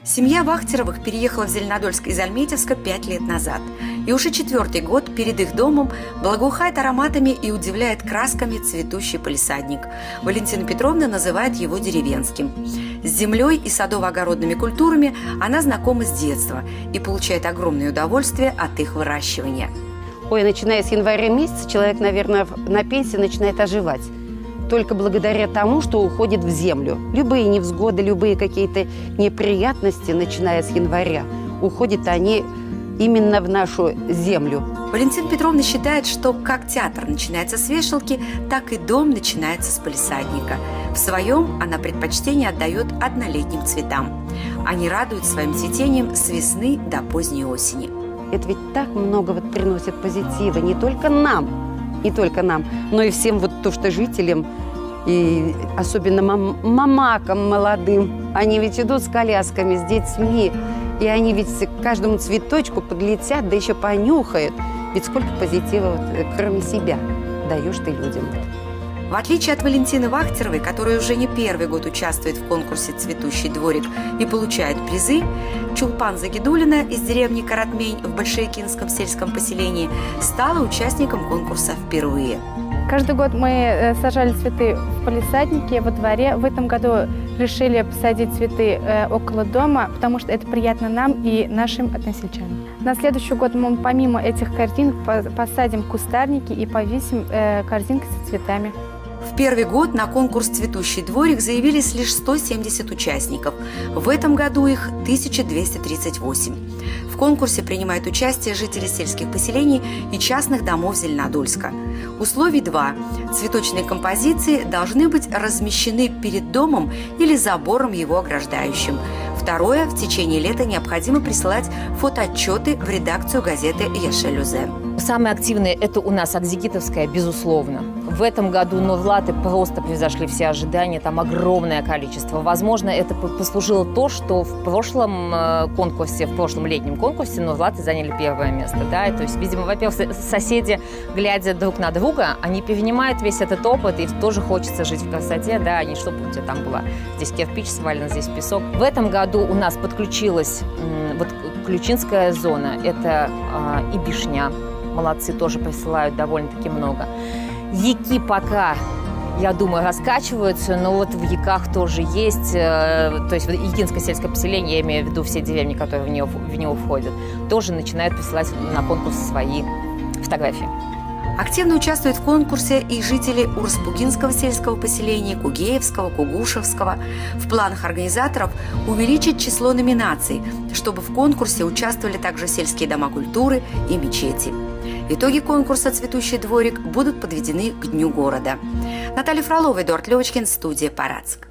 Семья Вахтеровых переехала в Зеленодольск из Альметьевска 5 лет назад. И уже 4-й год перед их домом благоухает ароматами и удивляет красками цветущий палисадник. Валентина Петровна называет его деревенским. С землей и садово-огородными культурами она знакома с детства и получает огромное удовольствие от их выращивания. Ой, начиная с января месяца человек, наверное, на пенсии начинает оживать. Только благодаря тому, что уходит в землю. Любые невзгоды, любые какие-то неприятности, начиная с января, уходят они именно в нашу землю. Валентина Петровна считает, что как театр начинается с вешалки, так и дом начинается с палисадника. В своем она предпочтение отдает однолетним цветам. Они радуют своим цветением с весны до поздней осени. Это ведь так много приносит позитива не только нам, но и всем то, что жителям, и особенно мамакам молодым. Они ведь идут с колясками, с детьми, и они ведь к каждому цветочку подлетят, да еще понюхают. Ведь сколько позитива, кроме себя, даешь ты людям. В отличие от Валентины Вахтеровой, которая уже не первый год участвует в конкурсе «Цветущий дворик» и получает призы, Чулпан Загидулина из деревни Каратмень в Большеякинском сельском поселении стала участником конкурса впервые. Каждый год мы сажали цветы в палисаднике, во дворе. В этом году решили посадить цветы около дома, потому что это приятно нам и нашим односельчанам. На следующий год мы помимо этих корзинок посадим кустарники и повесим корзинки со цветами. В первый год на конкурс «Цветущий дворик» заявились лишь 170 участников. В этом году их 1238. В конкурсе принимают участие жители сельских поселений и частных домов Зеленодольска. Условий 2. Цветочные композиции должны быть размещены перед домом или забором его ограждающим. Второе. В течение лета необходимо присылать фотоотчеты в редакцию газеты «Яшелюзе». Самые активные – это у нас Акзигитовская, безусловно. В этом году Новлаты просто превзошли все ожидания, там огромное количество. Возможно, это послужило то, что в прошлом летнем конкурсе Новлаты заняли первое место. Да? То есть, видимо, во-первых, соседи, глядя друг на друга, они перенимают весь этот опыт, и тоже хочется жить в красоте, да, не чтобы у тебя там была здесь кирпич свален, здесь песок. В этом году у нас подключилась Ключинская зона, это и Бишня. Молодцы, тоже присылают довольно-таки много. Яки пока, я думаю, раскачиваются, но вот в Яках тоже есть, то есть Якинское сельское поселение, я имею в виду все деревни, которые в него входят, тоже начинают присылать на конкурс свои фотографии. Активно участвуют в конкурсе и жители Урспугинского сельского поселения, Кугеевского, Кугушевского. В планах организаторов увеличить число номинаций, чтобы в конкурсе участвовали также сельские дома культуры и мечети. Итоги конкурса «Цветущий дворик» будут подведены к Дню города. Наталья Фролова, Эдуард Левочкин, студия «Парацк».